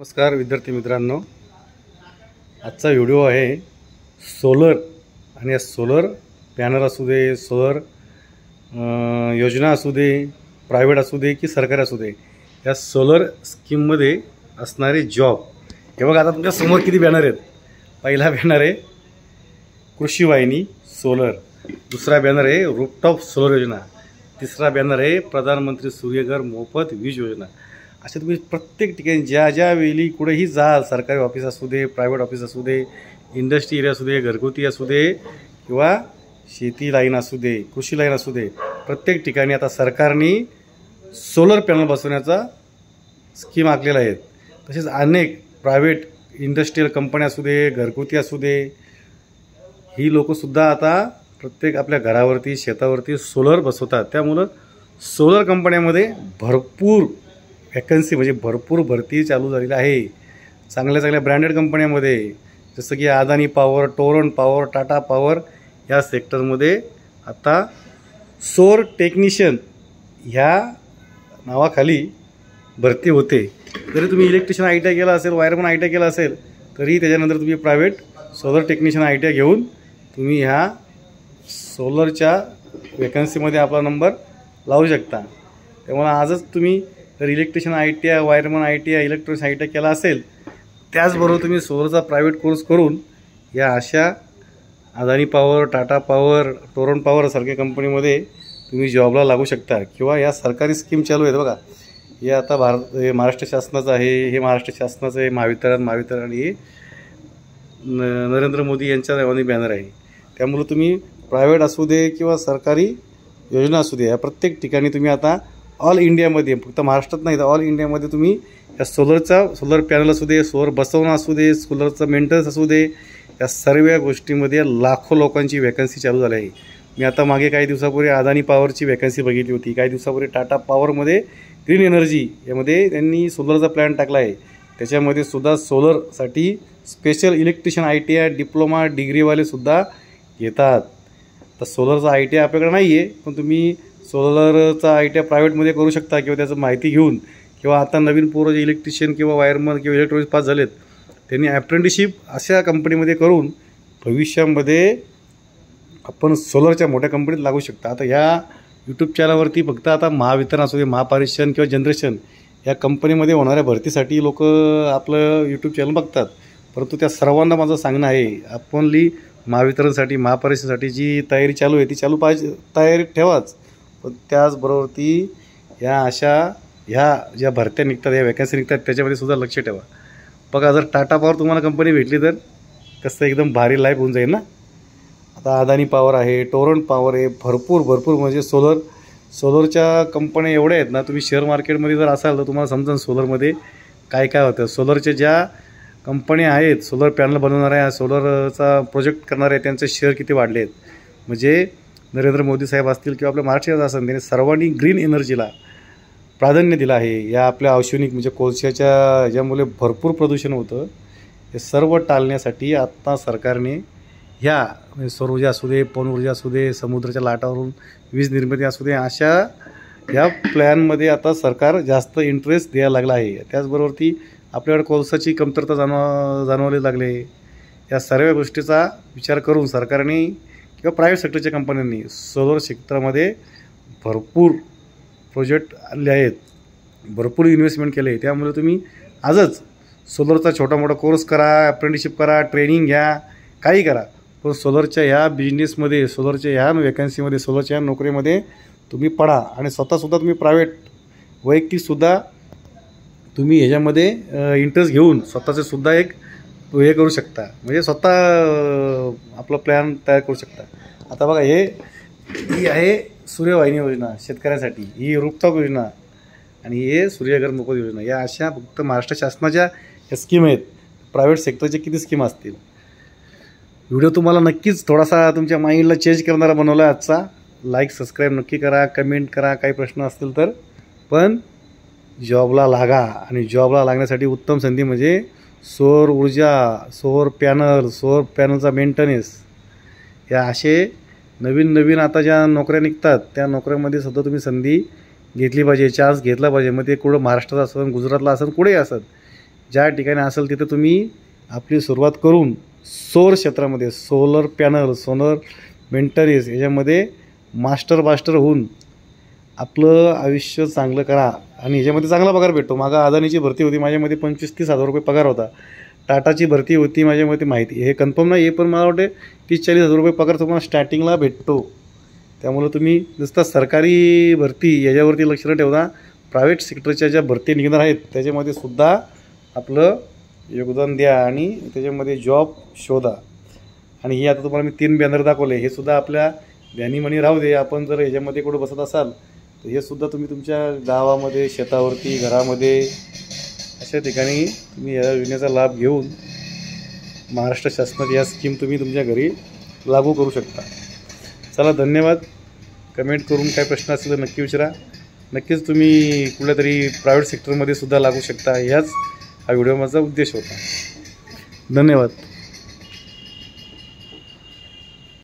नमस्कार विद्यार्थी मित्रांनो, आजचा व्हिडिओ आहे सोलर आणि या सोलर पॅनल असू दे, सोलर योजना असू दे, प्रायव्हेट असू दे की सरकारी असू दे, या सोलर स्कीममध्ये असणारे जॉब. हे बघा, आता तुमच्या समोर किती बॅनर आहेत. पहिला बॅनर आहे कृषी वाहिनी सोलर, दुसरा बॅनर आहे रूफटॉप सोलर योजना, तिसरा बॅनर आहे प्रधानमंत्री सूर्यघर मोफत वीज योजना. असे तुम्ही प्रत्येक ठिकाणी ज्या वेळी कुठेही जा, सरकारी ऑफिस असू दे, प्रायव्हेट ऑफिस असू दे, इंडस्ट्री एरिया असू दे, घरगुती असू दे किंवा शेती लाईन असू दे, कृषी लाईन असू दे, प्रत्येक ठिकाणी आता सरकारने सोलर पॅनल बसवण्याचा स्कीम आखलेला आहेत. तसेच अनेक प्रायव्हेट इंडस्ट्रियल कंपन्या असू दे, घरगुती असू दे, ही लोकंसुद्धा आता प्रत्येक आपल्या घरावरती, शेतावरती सोलर बसवतात. त्यामुळं सोलर कंपन्यामध्ये भरपूर वॅकन्सी म्हणजे भरपूर भरती चालू झालेली आहे. चांगल्या ब्रँडेड कंपन्यामध्ये जसं की Adani power, Torrent power, Tata power या सेक्टरमध्ये आता सौर टेक्निशियन ह्या नावाखाली भरती होते. जरी तुम्ही इलेक्ट्रिशियन ITI केला असेल, वायरमन ITI केला असेल, तरी त्याच्यानंतर तुम्ही प्रायव्हेट सोलर टेक्निशियन ITI घेऊन तुम्ही ह्या सोलरच्या वॅकन्सीमध्ये आपला नंबर लावू शकता. त्यामुळे आजच तुम्ही जर electrician ITI, wireman ITI, electronics ITI केला असेल, त्याचबरोबर तुम्ही सोलरचा प्रायव्हेट कोर्स करून या अशा Adani power, Tata power, Torrent power सारख्या कंपनीमध्ये तुम्ही जॉबला लागू शकता. किंवा या सरकारी स्कीम चालू आहेत बघा, हे आता महाराष्ट्र शासनाचं आहे, हे महाराष्ट्र शासनाचं आहे, महावितरण हे नरेंद्र मोदी यांच्या नावाने बॅनर आहे. त्यामुळे तुम्ही प्रायव्हेट असू दे किंवा सरकारी योजना असू दे, या प्रत्येक ठिकाणी तुम्ही आता ऑल इंडियामध्ये, फक्त महाराष्ट्रात नाही तर ऑल इंडियामध्ये तुम्ही या सोलर पॅनल असू दे, सोलर बसवणं असू दे, सोलरचं मेंटेनन्स असू दे, या सर्व गोष्टीमध्ये लाखो लोकांची वॅकन्सी चालू झाली आहे. मी आता मागे काही दिवसापूर्वी अदानी पॉवरची वॅकन्सी बघितली होती. काही दिवसापूर्वी टाटा पॉवरमध्ये ग्रीन एनर्जी यामध्ये त्यांनी सोलरचा प्लॅन टाकला आहे. त्याच्यामध्ये सुद्धा सोलरसाठी स्पेशल इलेक्ट्रिशियन ITI डिप्लोमा डिग्रीवालेसुद्धा घेतात. तर सोलरचा ITI आपल्याकडे नाही आहे, पण तुम्ही सोलरचा ITI प्रायव्हेटमध्ये करू शकता किंवा त्याचं माहिती घेऊन, किंवा आता नवीन पोरं जे इलेक्ट्रिशियन किंवा वायरमन किंवा इलेक्ट्रॉनिक्स पास झालेत, त्यांनी अप्रेंटिसशिप अशा कंपनीमध्ये करून भविष्यामध्ये आपण सोलरच्या मोठ्या कंपनीत लागू शकता. आता ह्या यूट्यूब चॅनलवरती फक्त आता महावितरण असू दे, महापारिषण किंवा जनरेशन या कंपनीमध्ये होणाऱ्या भरतीसाठी लोक आपलं यूट्यूब चॅनल बघतात. परंतु त्या सर्वांना माझं सांगणं आहे, आपणली महावितरणसाठी, महापारिषणसाठी जी तयारी चालू आहे ती चालू पाहिजे, तयारी ठेवाच. पण त्याचबरोबर ह्या ज्या भरत्या निघतात, या वॅकन्सी निघतात, त्याच्यामध्ये सुद्धा लक्ष ठेवा. बघा, जर टाटा पॉवर तुम्हाला कंपनी भेटली तर कसं एकदम भारी लाईफ होऊन जाईल ना. आता अदानी पॉवर आहे, टोरंट पॉवर आहे, भरपूर म्हणजे सोलरच्या कंपन्या एवढ्या आहेत ना. तुम्ही शेअर मार्केटमध्ये जर असाल तर तुम्हाला समजा सोलरमध्ये काय होतं. सोलरच्या ज्या कंपन्या आहेत, सोलर पॅनल बनवणाऱ्या, सोलरचा प्रोजेक्ट करणाऱ्या, त्यांचे शेअर किती वाढले आहेत. म्हणजे नरेंद्र मोदी साहेब असतील किंवा आपल्या महाराष्ट्रात असेल, त्यांनी सर्वांनी ग्रीन एनर्जीला प्राधान्य दिलं आहे. या आपल्या औष्णिक म्हणजे कोळशाच्या ज्यामुळे भरपूर प्रदूषण होतं, हे सर्व टाळण्यासाठी आता सरकारने ह्या सौर ऊर्जा असू दे, पवन ऊर्जा असू दे, समुद्राच्या लाटावरून वीज निर्मिती असू दे, अशा ह्या प्लॅनमध्ये आता सरकार जास्त इंटरेस्ट द्यायला लागला आहे. त्याचबरोबर ती आपल्याकडे कोळसाची कमतरता जाणवायला लागले. या सर्व गोष्टीचा विचार करून सरकारने किंवा प्रायव्हेट सेक्टरच्या कंपन्यांनी सोलर क्षेत्रामध्ये भरपूर प्रोजेक्ट आले आहेत, भरपूर इन्व्हेस्टमेंट केले. त्यामुळे तुम्ही आजच सोलरचा छोटा मोठा कोर्स करा, अप्रेंटिसशिप करा, ट्रेनिंग घ्या, काही करा, पण सोलरच्या ह्या बिझनेसमध्ये, सोलरच्या ह्या वॅकन्सीमध्ये, सोलरच्या ह्या नोकरीमध्ये तुम्ही पडा. आणि स्वतःसुद्धा तुम्ही प्रायव्हेट वैयक्तिकसुद्धा तुम्ही ह्याच्यामध्ये इंटरेस्ट घेऊन स्वतःचे सुद्धा एक हे करू शकता, म्हणजे स्वतः आपला प्लॅन तयार करू शकता. आता बघा, ही आहे सूर्यवाहिनी योजना शेतकऱ्यांसाठी, ही रूफटॉप योजना आणि हे सूर्यघर मोफत योजना. या अशा फक्त महाराष्ट्र शासनाच्या या स्कीम आहेत. प्रायव्हेट सेक्टरचे किती स्कीम असतील. व्हिडिओ तुम्हाला नक्कीच थोडासा तुमच्या माइंडला चेंज करणारा बनवला आहे आजचा. लाईक, सबस्क्राईब नक्की करा, कमेंट करा, काही प्रश्न असतील तर. पण जॉबला लागा, आणि जॉबला लागण्यासाठी उत्तम संधी म्हणजे सौर ऊर्जा, सोलर पॅनलचा मेंटेनन्स, या असे नवीन आता ज्या नोकऱ्या निघतात त्या नोकऱ्यामध्ये सुद्धा तुम्ही संधी घेतली पाहिजे, चान्स घेतला पाहिजे. मग ते कुठं महाराष्ट्रात असेल, गुजरातला असेल, कुठेही असेल, ज्या ठिकाणी असेल तिथं तुम्ही आपली सुरुवात करून सौर क्षेत्रामध्ये सोलर पॅनल, सोलर मेंटेनन्स याच्यामध्ये मास्टर होऊन आपलं आयुष्य चांगलं करा. आणि ह्याच्यामध्ये चांगला पगार भेटतो. मागं अदानीची भरती होती, माझ्यामध्ये 25-30 हजार रुपये पगार होता. टाटाची भरती होती माझ्यामध्ये, माहिती हे कन्फर्म नाही, हे पण मला वाटते 30-40 हजार रुपये पगार तुम्हाला स्टार्टिंगला भेटतो. त्यामुळं तुम्ही नुसतं सरकारी भरती याच्यावरती लक्ष न ठेवता प्रायव्हेट सेक्टरच्या ज्या भरती निघणार आहेत त्याच्यामध्ये सुद्धा आपलं योगदान द्या आणि त्याच्यामध्ये जॉब शोधा. आणि हे आता तुम्हाला मी 3 बॅनर दाखवले, हे सुद्धा आपल्या ध्यानीमनी राहू दे. आपण जर ह्याच्यामध्ये कुठं बसत असाल तर हे सुद्धा तुम्ही तुमच्या गावामध्ये, शेतावरती, घरामध्ये अशा ठिकाणी तुम्ही या योजनेचा लाभ घेऊन महाराष्ट्र शासनाची या स्कीम तुम्ही तुमच्या घरी लागू करू शकता. चला, धन्यवाद. कमेंट करून काय प्रश्न असतील तर नक्की विचारा. नक्कीच तुम्ही कुठल्या तरी प्रायव्हेट सेक्टरमध्ये सुद्धा लागू शकता. ह्याच हा व्हिडिओ माझा उद्देश होता. धन्यवाद.